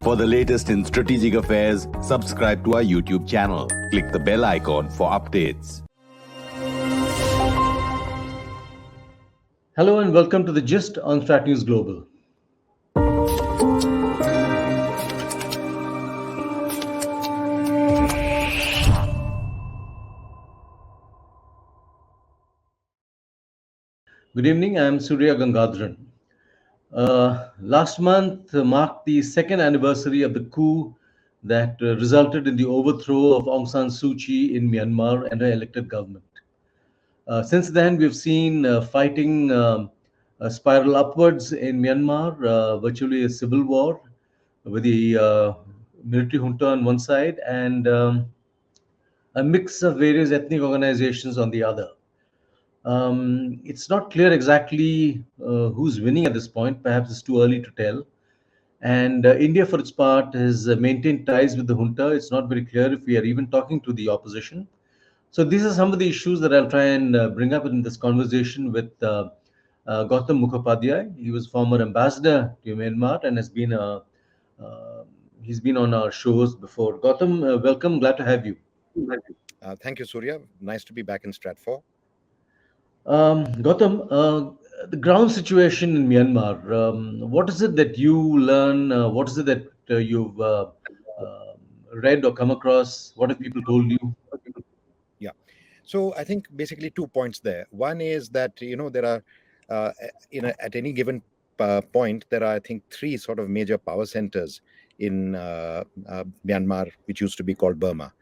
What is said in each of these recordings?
For the latest in strategic affairs, subscribe to our YouTube channel. Click the bell icon for updates. Hello and welcome to the Gist on Strat News Global. Good evening, I am Surya Gangadharan. Last month marked the second anniversary of the coup that resulted in the overthrow of Aung San Suu Kyi in Myanmar and her elected government. Since then, we've seen fighting spiral upwards in Myanmar, virtually a civil war with the military junta on one side and a mix of various ethnic organizations on the other. It's not clear exactly who's winning at this point. Perhaps it's too early to tell. And India, for its part, has maintained ties with the junta. It's not very clear if we are even talking to the opposition. So these are some of the issues that I'll try and bring up in this conversation with Gautam Mukhopadhaya. He was former ambassador to Myanmar and he's been on our shows before. Gautam, welcome. Glad to have you. Thank you, Surya. Nice to be back in Strat 4. Gautam, the ground situation in Myanmar, what is it that you learn? What is it that you've read or come across? What have people told you? Yeah. So I think basically 2 points there. One is that, there are, at any given point, there are, I think, 3 sort of major power centers in Myanmar, which used to be called Burma.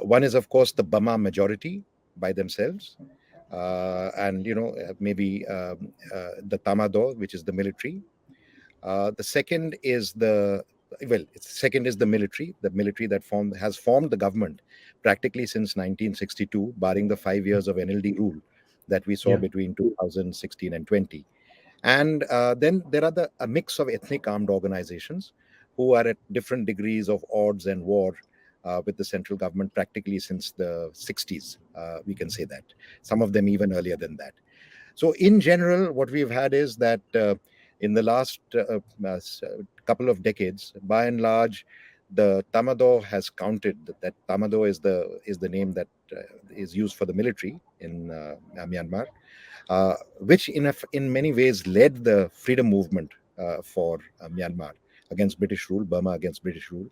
One is, of course, the Burma majority by themselves. And maybe the Tamado, which is the military. The second is the military that has formed the government practically since 1962, barring the 5 years of NLD rule that we saw between 2016 and 20. And then there are a mix of ethnic armed organizations who are at different degrees of odds and war with the central government practically since the 60s, we can say that. Some of them even earlier than that. So in general, what we've had is that in the last couple of decades, by and large, the Tamado has counted. That Tamado is the name that is used for the military in Myanmar, which in many ways led the freedom movement for Myanmar against British rule, Burma against British rule.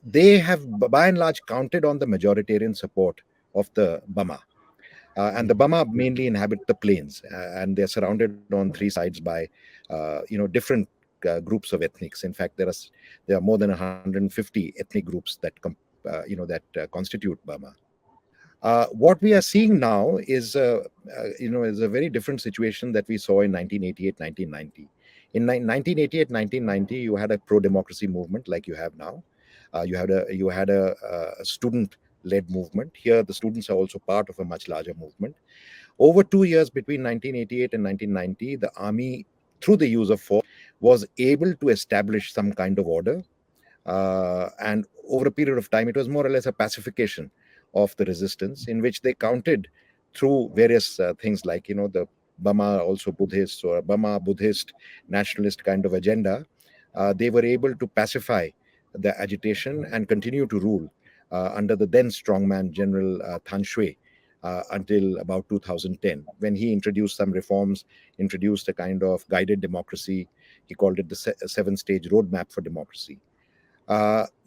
They have, by and large, counted on the majoritarian support of the Burma. And the Burma mainly inhabit the plains, and they're surrounded on 3 sides by, different groups of ethnics. In fact, there are more than 150 ethnic groups that constitute Burma. What we are seeing now is a very different situation that we saw in 1988, 1990. In 1988, 1990, you had a pro-democracy movement like you have now. You had a student-led movement. Here, the students are also part of a much larger movement. Over 2 years between 1988 and 1990, the army, through the use of force, was able to establish some kind of order. And over a period of time, it was more or less a pacification of the resistance, in which they counted through various things like, the Burma also Buddhist or Burma Buddhist nationalist kind of agenda. They were able to pacify the agitation and continue to rule under the then strongman General Than Shwe until about 2010, when he introduced some reforms, introduced a kind of guided democracy. He called it the 7-stage roadmap for democracy.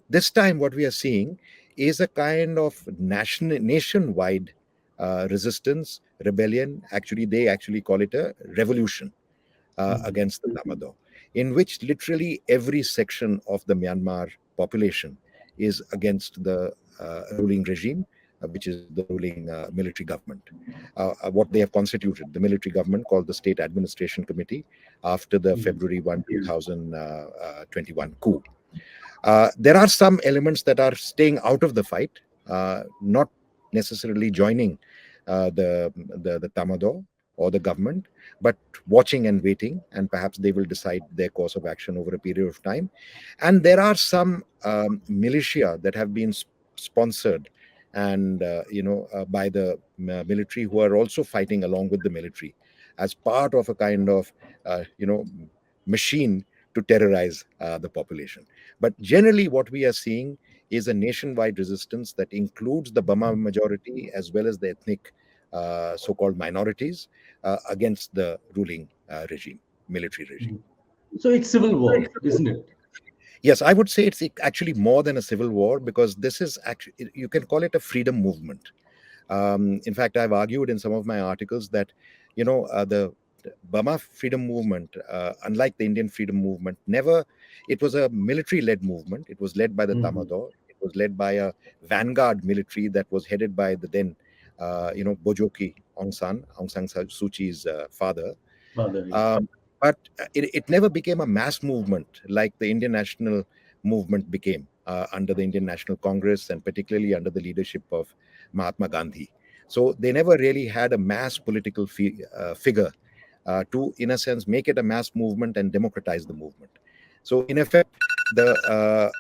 This time what we are seeing is a kind of nationwide resistance, rebellion. Actually, they call it a revolution against the Tamado, in which literally every section of the Myanmar population is against the ruling regime, which is the ruling military government. What they have constituted, the military government called the State Administration Committee, after the February 1, 2021 coup. There are some elements that are staying out of the fight, not necessarily joining the Tamado or the government, but watching and waiting, and perhaps they will decide their course of action over a period of time. And there are some militia that have been sponsored and by the military, who are also fighting along with the military as part of a kind of machine to terrorize the population. But generally, what we are seeing is a nationwide resistance that includes the Burma majority as well as the ethnic so-called minorities against the ruling regime, military regime. So it's civil war, isn't it? Yes, I would say it's actually more than a civil war, because this is actually, you can call it a freedom movement. In fact, I've argued in some of my articles that, the Burma freedom movement, unlike the Indian freedom movement, never, it was a military led movement. It was led by the Mhm. Damodar. It was led by a vanguard military that was headed by the then, Bojoki Aung San Suu Kyi's father. Father, yeah. But it never became a mass movement like the Indian national movement became under the Indian National Congress, and particularly under the leadership of Mahatma Gandhi. So they never really had a mass political figure to, in a sense, make it a mass movement and democratize the movement. So, in effect, the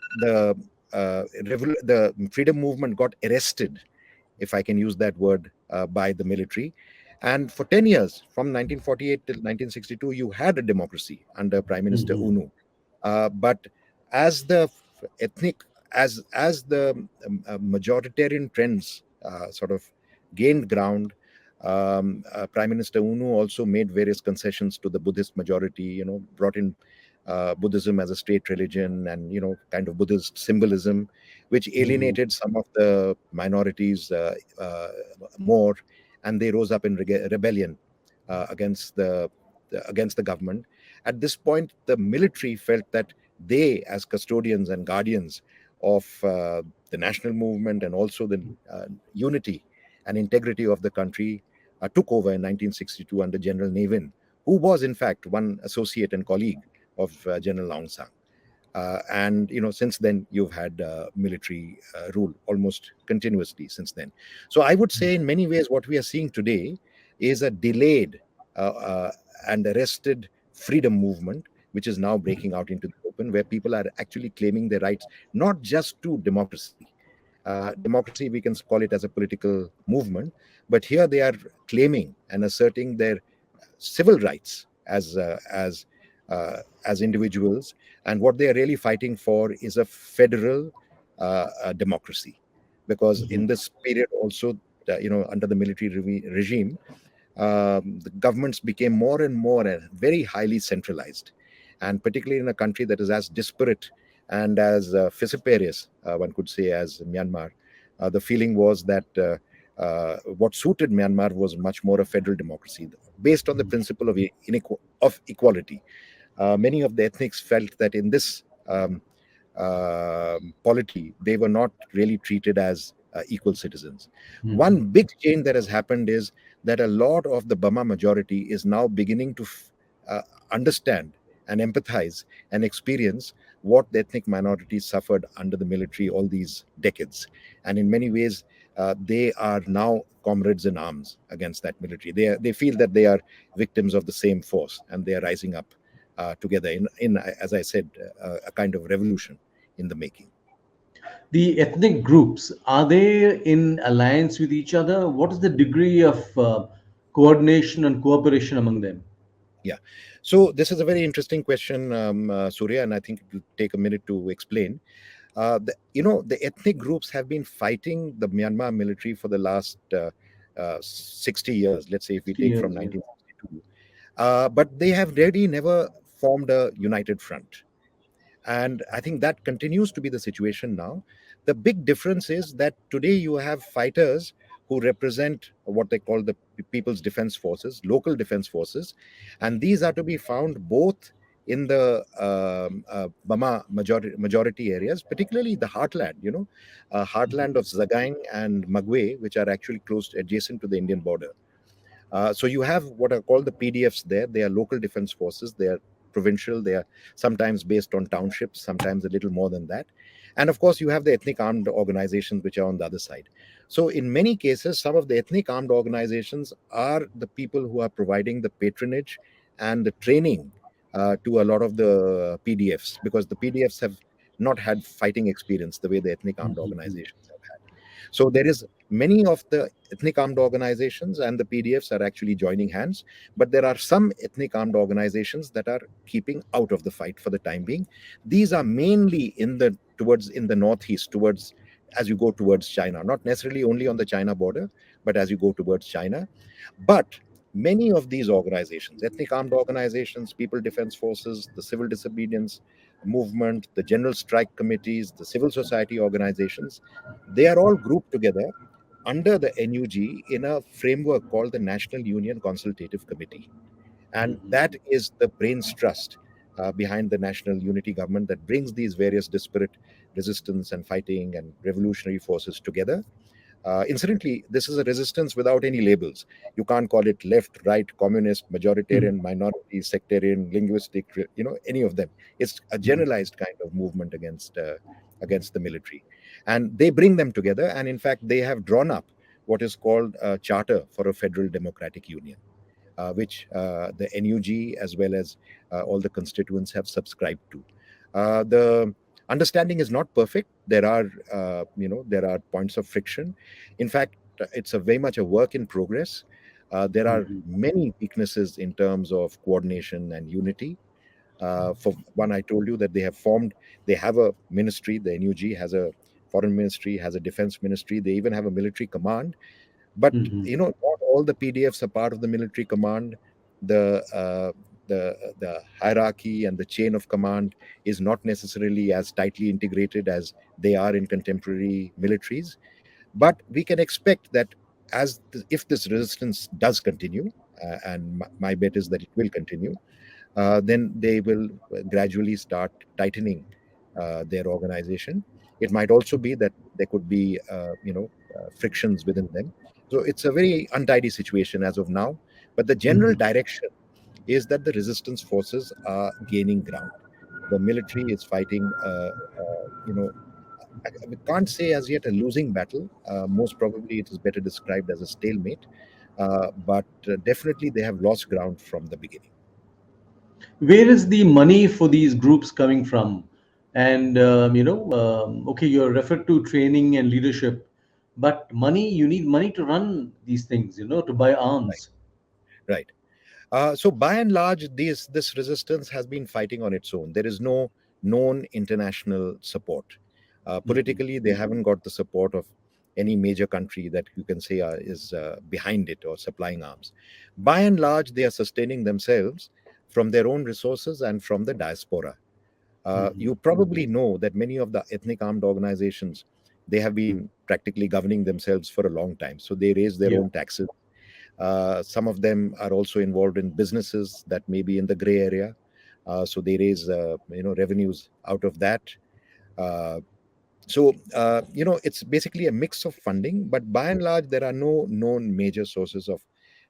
freedom movement got arrested, if I can use that word, by the military. And for 10 years, from 1948 till 1962, you had a democracy under Prime Minister Mhm. UNU. But as the ethnic, as the majoritarian trends sort of gained ground, Prime Minister UNU also made various concessions to the Buddhist majority. Brought in Buddhism as a state religion, and kind of Buddhist symbolism, which Mhm. alienated some of the minorities more, and they rose up in rebellion against the government. At this point, the military felt that they, as custodians and guardians of the national movement, and also the unity and integrity of the country, took over in 1962 under General Navin, who was in fact one associate and colleague of General Aung San. And since then you've had military rule almost continuously since then. So I would say, in many ways, what we are seeing today is a delayed uh, uh, and arrested freedom movement, which is now breaking out into the open, where people are actually claiming their rights, not just to democracy. Democracy, we can call it as a political movement, but here they are claiming and asserting their civil rights as individuals, and what they are really fighting for is a federal democracy, because Mhm. in this period also, under the military regime, the governments became more and more very highly centralized, and particularly in a country that is as disparate and as fissiparous, one could say, as Myanmar. The feeling was that what suited Myanmar was much more a federal democracy based on the principle of equality. Many of the ethnics felt that in this polity, they were not really treated as equal citizens. Mhm. One big change that has happened is that a lot of the Burma majority is now beginning to uh, understand and empathize and experience what the ethnic minorities suffered under the military all these decades. And in many ways, they are now comrades in arms against that military. They feel that they are victims of the same force, and they are rising up together in, as I said, a kind of revolution in the making. The ethnic groups, are they in alliance with each other? What is the degree of coordination and cooperation among them? Yeah. So this is a very interesting question, Surya, and I think it will take a minute to explain. The ethnic groups have been fighting the Myanmar military for the last 60 years, let's say, if we 60 take from years, yeah. 1962. But they have really never formed a united front. And I think that continues to be the situation now. The big difference is that today you have fighters who represent what they call the People's Defense Forces, local defense forces, and these are to be found both in the Burma majority areas, particularly the heartland, heartland of Zagaing and Magwe, which are actually close adjacent to the Indian border. So you have what are called the PDFs there. They are local defense forces. They are provincial. They are sometimes based on townships, sometimes a little more than that. And of course, you have the ethnic armed organizations which are on the other side. So in many cases, some of the ethnic armed organizations are the people who are providing the patronage and the training to a lot of the PDFs, because the PDFs have not had fighting experience the way the ethnic armed Mhm. organizations have had. So there is Many of the ethnic armed organizations and the PDFs are actually joining hands, but there are some ethnic armed organizations that are keeping out of the fight for the time being. These are mainly in the northeast, towards as you go towards China, not necessarily only on the China border, but as you go towards China. But many of these organizations, ethnic armed organizations, people defense forces, the civil disobedience movement, the general strike committees, the civil society organizations, they are all grouped together under the NUG in a framework called the National Union Consultative Committee. And that is the brains trust behind the national unity government that brings these various disparate resistance and fighting and revolutionary forces together. Incidentally, this is a resistance without any labels. You can't call it left, right, communist, majoritarian, minority, sectarian, linguistic, any of them. It's a generalized kind of movement against the military. And they bring them together. And in fact, they have drawn up what is called a charter for a federal democratic union, which the NUG as well as all the constituents have subscribed to. The understanding is not perfect. There are points of friction. In fact, it's a very much a work in progress. There are many weaknesses in terms of coordination and unity. For one, I told you that they have a ministry. The NUG has a foreign ministry, has a defense ministry. They even have a military command. But not all the PDFs are part of the military command. The hierarchy and the chain of command is not necessarily as tightly integrated as they are in contemporary militaries. But we can expect that if this resistance does continue, and my bet is that it will continue, then they will gradually start tightening their organization. It might also be that there could be, frictions within them. So it's a very untidy situation as of now. But the general direction is that the resistance forces are gaining ground. The military is fighting, we can't say as yet a losing battle. Most probably, it is better described as a stalemate. But definitely, they have lost ground from the beginning. Where is the money for these groups coming from? And okay, you're referred to training and leadership, but money, you need money to run these things, to buy Right. arms. Right. So by and large, this resistance has been fighting on its own. There is no known international support. Politically, they haven't got the support of any major country that you can say is behind it or supplying arms. By and large, they are sustaining themselves from their own resources and from the diaspora. You probably know that many of the ethnic armed organizations, they have been practically governing themselves for a long time. So they raise their Yeah. own taxes. Some of them are also involved in businesses that may be in the gray area. So they raise revenues out of that. Uh, it's basically a mix of funding, but by and large, there are no known major sources of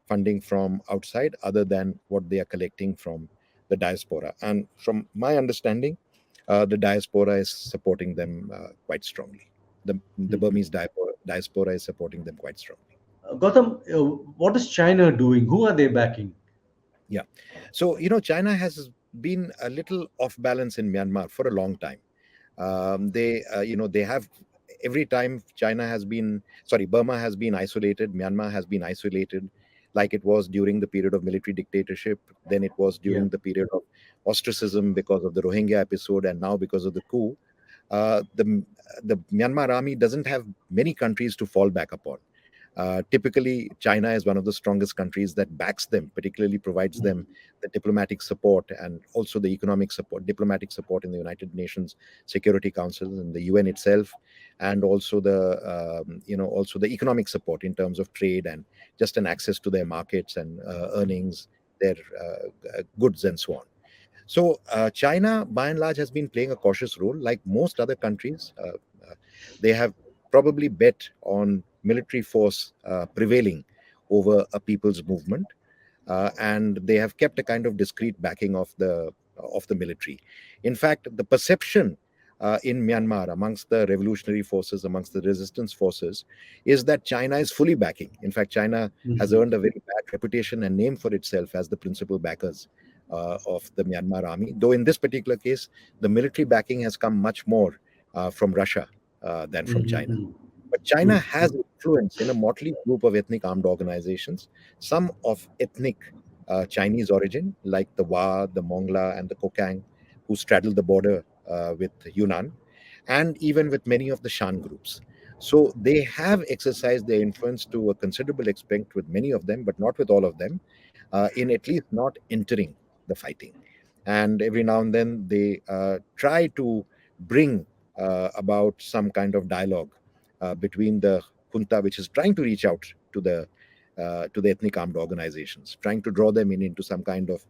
funding from outside other than what they are collecting from the diaspora. And from my understanding, the diaspora is supporting them quite strongly. The Burmese diaspora is supporting them quite strongly. Gautam, what is China doing? Who are they backing? Yeah. So, China has been a little off balance in Myanmar for a long time. They have every time Burma has been isolated, Myanmar has been isolated, like it was during the period of military dictatorship, then it was Yeah. during the period of ostracism because of the Rohingya episode, and now because of the coup. The Myanmar army doesn't have many countries to fall back upon. Typically, China is one of the strongest countries that backs them, particularly provides them the diplomatic support and also the economic support, diplomatic support in the United Nations Security Council and the UN itself, and also the economic support in terms of trade and just an access to their markets and earnings, their goods and so on. So China, by and large, has been playing a cautious role. Like most other countries, they have probably bet on military force prevailing over a people's movement, and they have kept a kind of discreet backing of the military. In fact, the perception in Myanmar amongst the revolutionary forces, amongst the resistance forces, is that China is fully backing. In fact, China has earned a very bad reputation and name for itself as the principal backers of the Myanmar army. Though in this particular case, the military backing has come much more from Russia than from China. But China has influence in a motley group of ethnic armed organizations, some of ethnic Chinese origin, like the Wa, the Mongla, and the Kokang, who straddle the border with Yunnan, and even with many of the Shan groups. So they have exercised their influence to a considerable extent with many of them, but not with all of them, in at least not entering the fighting. And every now and then they try to bring about some kind of dialogue between the junta, which is trying to reach out to the ethnic armed organizations, trying to draw them in into some kind of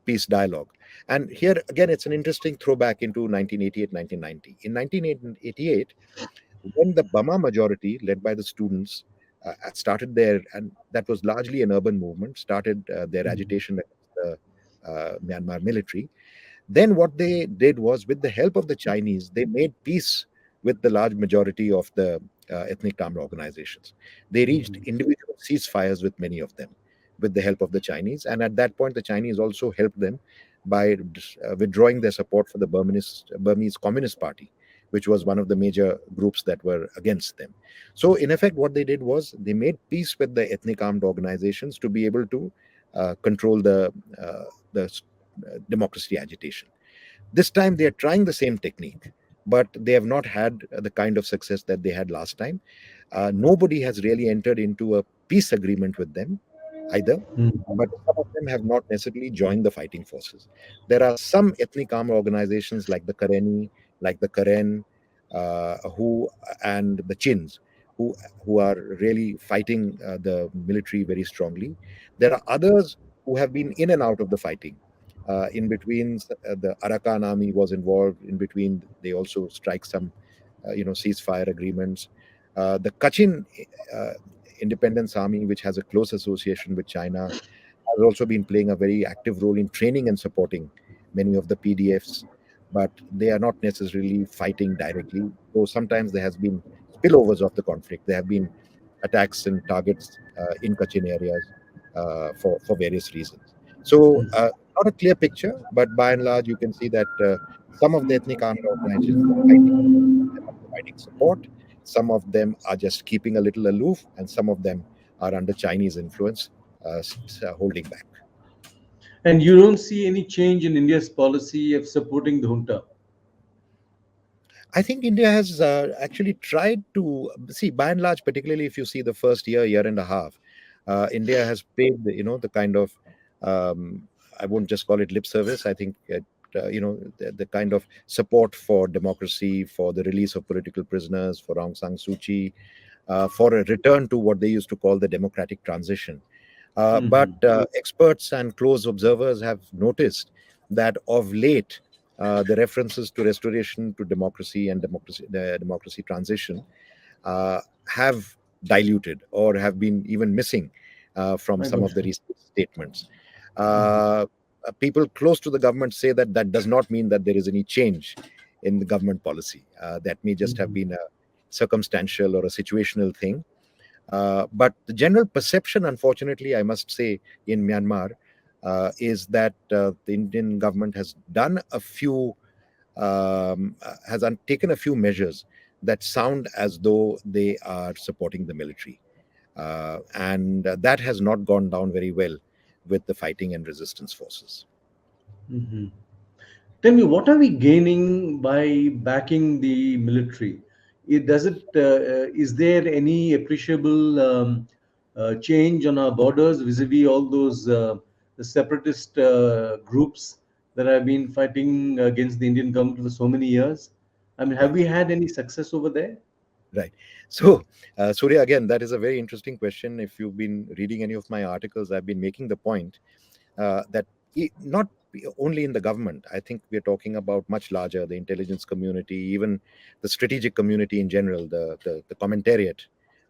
peace dialogue. And here again, it's an interesting throwback into 1988, 1990. In 1988, when the Burma majority, led by the students, started their, and that was largely an urban movement, started their agitation against the Myanmar military, then what they did was, with the help of the Chinese, they made peace with the large majority of the ethnic armed organizations. They reached individual ceasefires with many of them with the help of the Chinese. And at that point, the Chinese also helped them by withdrawing their support for the Burmese Communist Party, which was one of the major groups that were against them. So, in effect, what they did was they made peace with the ethnic armed organizations to be able to control the democracy agitation. This time they are trying the same technique, but they have not had the kind of success that they had last time. Nobody has really entered into a peace agreement with them either, but some of them have not necessarily joined the fighting forces. There are some ethnic armed organizations like the Kareni, like the Karen, who and the Chins, who are really fighting the military very strongly. There are others who have been in and out of the fighting. In between, the Arakan army was involved. In between, they also strike some, ceasefire agreements. The Kachin uh, Independence Army, which has a close association with China, has also been playing a very active role in training and supporting many of the PDFs, but they are not necessarily fighting directly. Though sometimes there has been spillovers of the conflict. There have been attacks and targets in Kachin areas for various reasons. So, not a clear picture, but by and large, you can see that some of the ethnic armed organizations are fighting, them are providing support. Some of them are just keeping a little aloof, and some of them are under Chinese influence, holding back. And you don't see any change in India's policy of supporting the junta. I think India has actually tried to see, by and large, particularly if you see the first year and a half, India has paid the kind of, I won't just call it lip service. I think the kind of support for democracy, for the release of political prisoners, for Aung San Suu Kyi, for a return to what they used to call the democratic transition. But experts and close observers have noticed that of late, the references to restoration to democracy and the democracy transition have diluted or have been even missing from My some of the question. recent statements. People close to the government say that that does not mean that there is any change in the government policy. That may just have been a circumstantial or a situational thing. But the general perception, unfortunately, I must say, in Myanmar is that the Indian government has done a few, taken a few measures that sound as though they are supporting the military. And that has not gone down very well with the fighting and resistance forces. Tell me, what are we gaining by backing the military? Is there any appreciable change on our borders vis-a-vis all those the separatist groups that have been fighting against the Indian government for so many years? I mean, have Right. we had any success over there? Right. So, Surya, again, that is a very interesting question. If you've been reading any of my articles, I've been making the point that not only in the government, I think we're talking about much larger, the intelligence community, even the strategic community in general, the commentariat,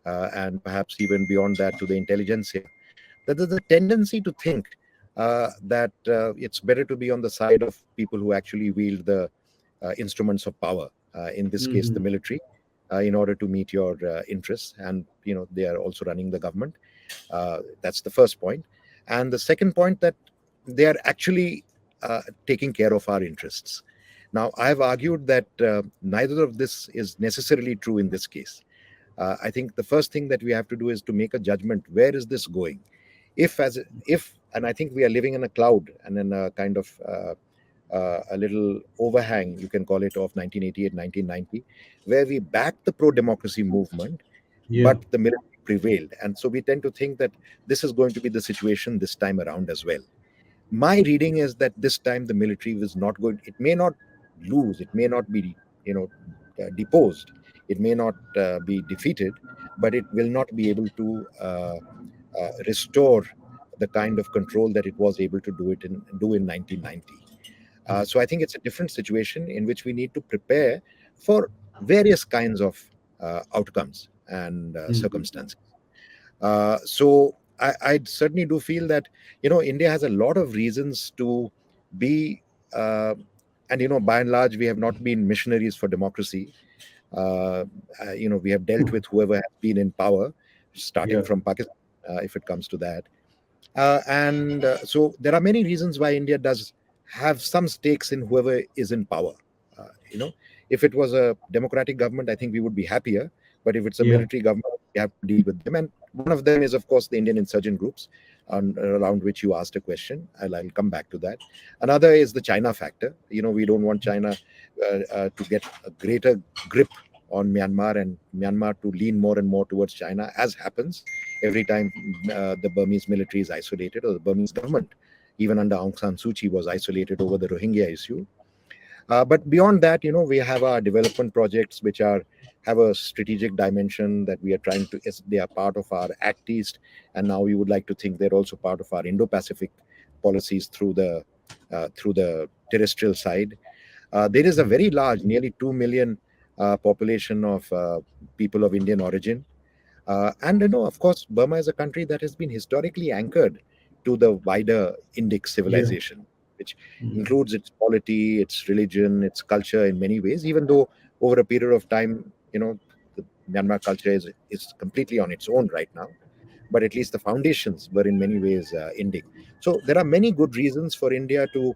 and perhaps even beyond that to the intelligentsia, that there's a tendency to think that it's better to be on the side of people who actually wield the instruments of power, in this case, the military, in order to meet your interests. And, they are also running the government. That's the first point. And the second point, that they are actually taking care of our interests. Now, I've argued that neither of this is necessarily true in this case. I think the first thing that we have to do is to make a judgment. Where is this going? If, and I think we are living in a cloud and in a kind of a little overhang, you can call it, of 1988, 1990, where we backed the pro-democracy movement, Yeah. but the military prevailed. And so we tend to think that this is going to be the situation this time around as well. My reading is that this time the military was not going, it may not lose, it may not be, deposed, it may not be defeated, but it will not be able to restore the kind of control that it was able to do in 1990. So I think it's a different situation in which we need to prepare for various kinds of outcomes and Mhm. circumstances. So I certainly do feel that India has a lot of reasons to be, and by and large, we have not been missionaries for democracy. We have dealt with whoever has been in power, starting Yeah. from Pakistan, if it comes to that. And so there are many reasons why India does have some stakes in whoever is in power. Uh, you know, if it was a democratic government, I think we would be happier. But if it's a Yeah. military government, we have to deal with them. And one of them is, of course, the Indian insurgent groups, around which you asked a question. I'll come back to that. Another is the China factor. We don't want China to get a greater grip on Myanmar, and Myanmar to lean more and more towards China, as happens every time the Burmese military is isolated, or the Burmese government, even under Aung San Suu Kyi, was isolated over the Rohingya issue. But beyond that, we have our development projects, which have a strategic dimension that we are trying to. They are part of our Act East, and now we would like to think they're also part of our Indo-Pacific policies through the terrestrial side. There is a very large, nearly 2 million population of people of Indian origin. And of course, Burma is a country that has been historically anchored to the wider Indic Yeah. civilization, which Mhm. includes its polity, its religion, its culture in many ways, even though over a period of time, the Myanmar culture is completely on its own right now. But at least the foundations were in many ways Indic. So there are many good reasons for India to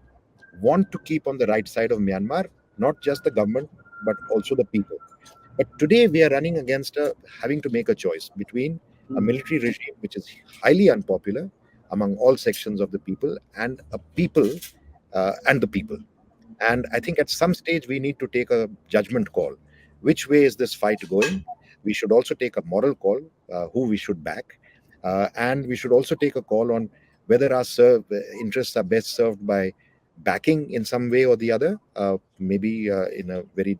want to keep on the right side of Myanmar, not just the government, but also the people. But today we are running against having to make a choice between a military regime which is highly unpopular among all sections of the people, and a people and the people. And I think at some stage we need to take a judgment call. Which way is this fight going? We should also take a moral call, who we should back. And we should also take a call on whether our interests are best served by backing in some way or the other, maybe in a very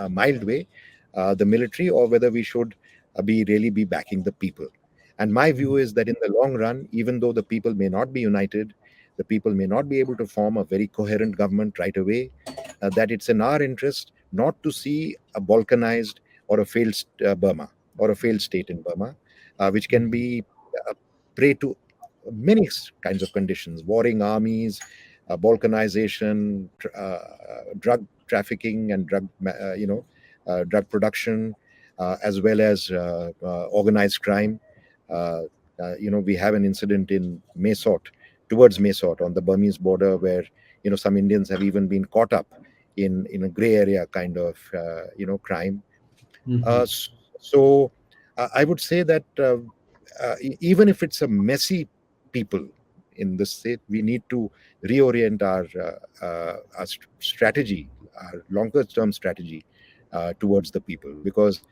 mild way, the military, or whether we should be backing the people. And my view is that in the long run, even though the people may not be united, the people may not be able to form a very coherent government right away, that it's in our interest not to see a balkanized or a failed Burma, or a failed state in Burma, which can be uh, prey to many kinds of conditions: warring armies, balkanization, drug trafficking, and drug production, as well as organized crime. Uh, we have an incident in towards Mesot on the Burmese border, where some Indians have even been caught up in a gray area kind of crime. Mhm. Uh, s- so I would say that even if it's a messy people in the state, we need to reorient our strategy, our longer term strategy towards the people, because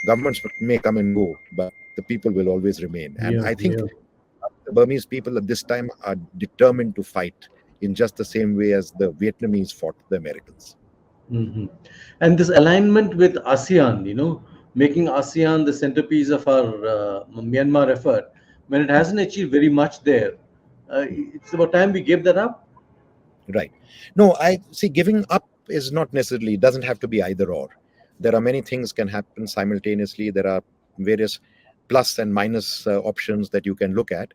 governments may come and go, but the people will always remain. And Yeah. I think Yeah. the Burmese people at this time are determined to fight in just the same way as the Vietnamese fought the Americans. Hmm. And this alignment with ASEAN, making ASEAN the centerpiece of our Myanmar effort, when it hasn't achieved very much there, it's about time we gave that up. Right. No, I see, giving up is not necessarily, doesn't have to be either or. There are many things can happen simultaneously. There are various plus and minus options that you can look at.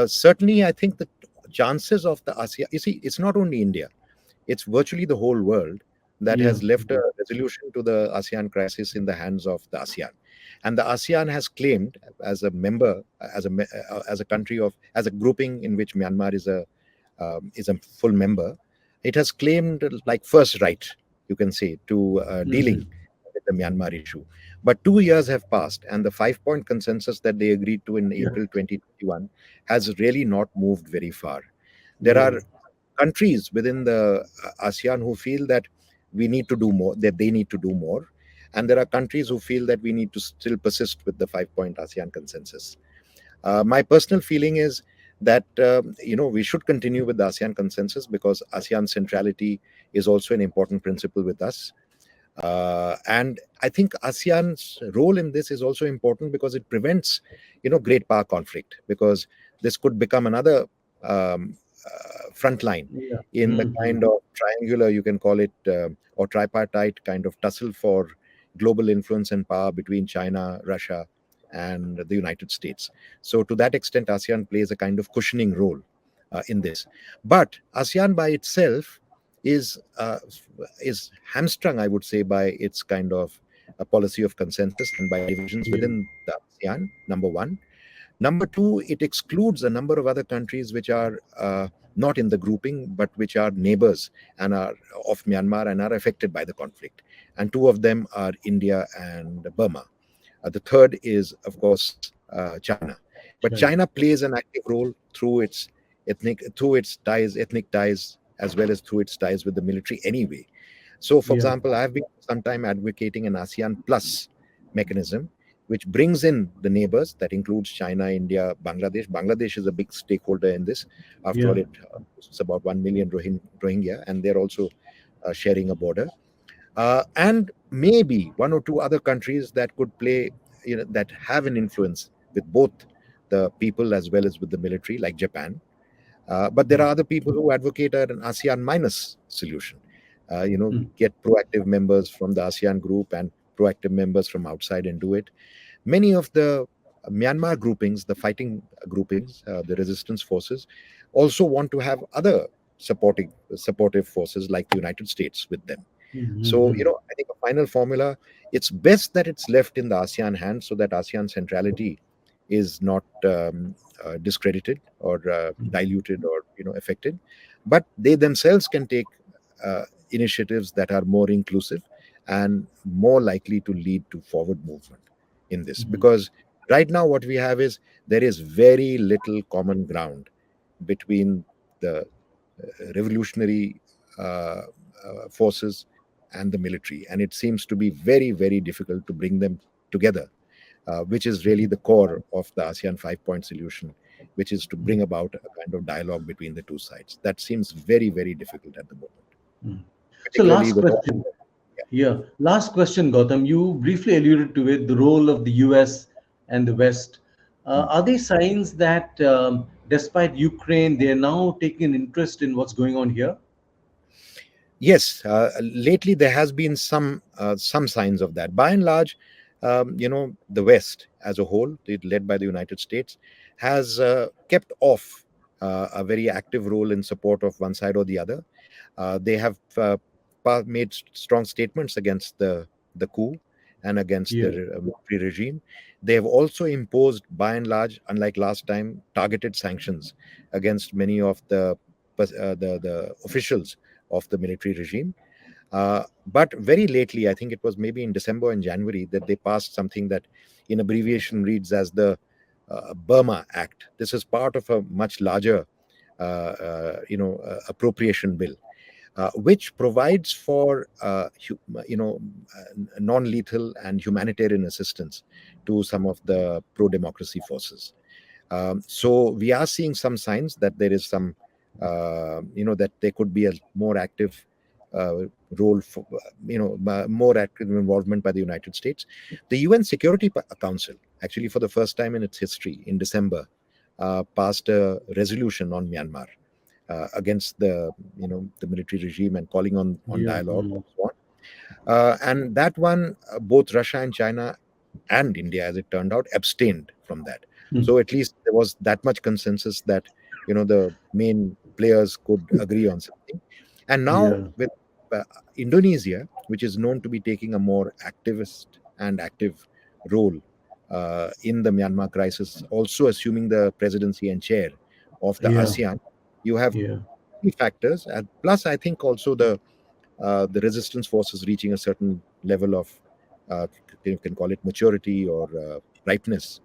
Certainly, I think the chances of the ASEAN, you see, it's not only India, it's virtually the whole world that Yeah. has left a resolution to the ASEAN crisis in the hands of the ASEAN. And the ASEAN has claimed, as a member, as a country, as a grouping in which Myanmar is a full member, it has claimed like first right, you can say, to dealing Mhm. with the Myanmar issue. But 2 years have passed, and the 5 point consensus that they agreed to in Yeah. April 2021 has really not moved very far. There Yeah. are countries within the ASEAN who feel that we need to do more, that they need to do more. And there are countries who feel that we need to still persist with the 5 point ASEAN consensus. My personal feeling is that we should continue with the ASEAN consensus because ASEAN centrality is also an important principle with us. And I think ASEAN's role in this is also important because it prevents, great power conflict. Because this could become another front line Yeah. in the Mhm. kind of triangular, you can call it, or tripartite kind of tussle for global influence and power between China, Russia, and the United States. So, to that extent, ASEAN plays a kind of cushioning role in this. But ASEAN by itself is uh, is hamstrung, I would say, by its kind of a policy of consensus and by divisions Yeah. within the ASEAN. Number one. Number two, it excludes a number of other countries which are not in the grouping, but which are neighbors and are of Myanmar and are affected by the conflict. And two of them are India and Burma. The third is, of course, China. But China. China plays an active role through its ties, ethnic ties, as well as through its ties with the military anyway. So, for Yeah. example, I have been sometime advocating an ASEAN Plus mechanism, which brings in the neighbors. That includes China, India, Bangladesh. Bangladesh is a big stakeholder in this. After all, Yeah. it's about 1 million Rohingya, and they're also sharing a border, and maybe one or two other countries that could play, that have an influence with both the people as well as with the military, like Japan. But there are other people who advocate an ASEAN minus solution. Mm. Get proactive members from the ASEAN group and proactive members from outside and do it. Many of the Myanmar groupings, the fighting groupings, the resistance forces, also want to have other supportive forces like the United States with them. So, Mhm. I think a final formula, it's best that it's left in the ASEAN hands so that ASEAN centrality is not discredited or diluted or, affected. But they themselves can take initiatives that are more inclusive and more likely to lead to forward movement in this. Mhm. Because right now, what we have is there is very little common ground between the revolutionary forces and the military. And it seems to be very, very difficult to bring them together, which is really the core of the ASEAN 5 point solution, which is to bring about a kind of dialogue between the two sides. That seems very, very difficult at the moment, Mm. So, particularly last with all. question. Yeah. Last question, Gautam. You briefly alluded to it, the role of the US and the West. Hmm. Are there signs that, despite Ukraine, they are now taking an interest in what's going on here? Yes, lately there has been some signs of that. By and large, the West as a whole, led by the United States, has kept off a very active role in support of one side or the other. They have made strong statements against the coup and against the Yeah. military regime. They have also imposed, by and large, unlike last time, targeted sanctions against many of the officials of the military regime. But very lately, I think it was maybe in December and January, that they passed something that, in abbreviation, reads as the Burma Act. This is part of a much larger, appropriation bill, which provides for non-lethal and humanitarian assistance to some of the pro-democracy forces. So we are seeing some signs that there is some, that there could be a more active uh, role for, more active involvement by the United States. The UN Security Council, actually, for the first time in its history, in December, passed a resolution on Myanmar against the military regime and calling on Yeah. dialogue Mm. and so on. And that one, both Russia and China and India, as it turned out, abstained from that. Mm. So at least there was that much consensus that the main players could agree on something. And now Yeah. with Indonesia, which is known to be taking a more activist and active role in the Myanmar crisis, also assuming the presidency and chair of the Yeah. ASEAN, you have Yeah. three factors, and plus I think also the resistance forces reaching a certain level of you can call it maturity or ripeness.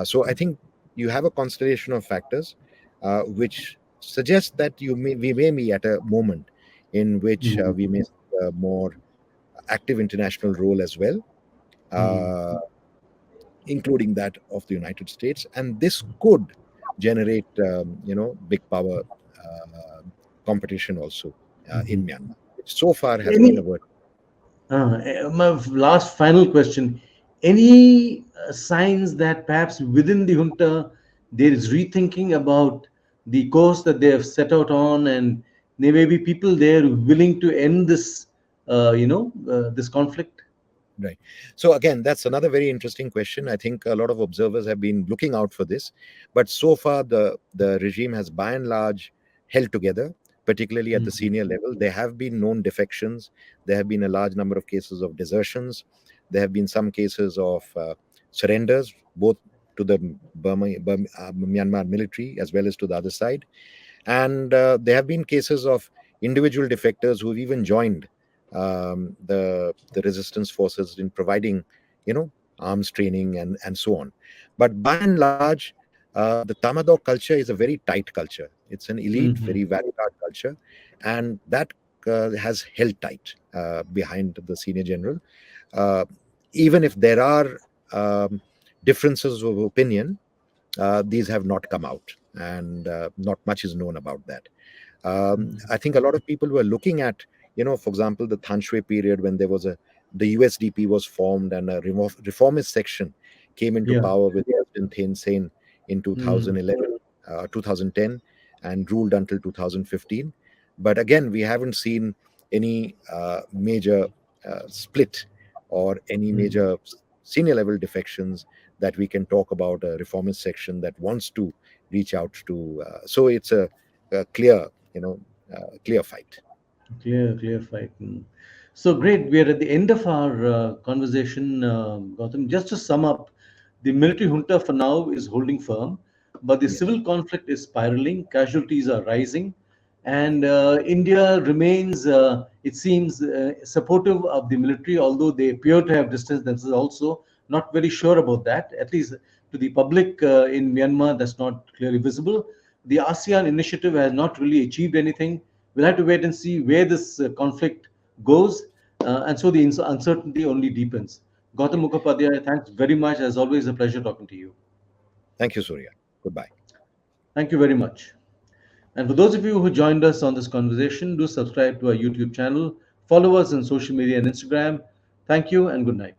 So I think you have a constellation of factors which suggest that we may be at a moment in which Mm, we may see a more active international role as well, mm, uh, including that of the United States, and this could generate big power competition also in mhm. Myanmar, which so far has been Any averted. my last final question: any signs that perhaps within the junta there is rethinking about the course that they have set out on, and there may be people there willing to end this, this conflict? Right. So again, that's another very interesting question. I think a lot of observers have been looking out for this, but so far the regime has by and large held together, particularly at the Mhm. senior level. There have been known defections. There have been a large number of cases of desertions. There have been some cases of surrenders, both to the Myanmar military as well as to the other side. And there have been cases of individual defectors who've even joined the resistance forces in providing, arms training and so on. But by and large, the Tamadog culture is a very tight culture. It's an elite, Mhm. very vanguard culture, and that has held tight behind the senior general. Uh, Even if there are differences of opinion, these have not come out, and not much is known about that. I think a lot of people were looking at, for example, the Than Shwe period when the USDP was formed and a reformist section came into Yeah. power with President Thein Sein in Mm. 2011, 2010, and ruled until 2015. But again, we haven't seen any major split or any Mm. major senior level defections that we can talk about a reformist section that wants to reach out to. So it's a clear fight. Clear fight. Mm. So great. We are at the end of our conversation, Gautam. Just to sum up, the military junta for now is holding firm, but the Yes. civil conflict is spiraling, casualties are rising, and India remains, it seems, supportive of the military, although they appear to have distanced themselves also. Not very sure about that. At least to the public in Myanmar, that's not clearly visible. The ASEAN initiative has not really achieved anything. We'll have to wait and see where this conflict goes, and so the uncertainty only deepens. Gautam Mukhopadhaya, thanks very much. As always, a pleasure talking to you. Thank you, Surya. Goodbye. Thank you very much. And for those of you who joined us on this conversation, do subscribe to our YouTube channel, follow us on social media and Instagram. Thank you and good night.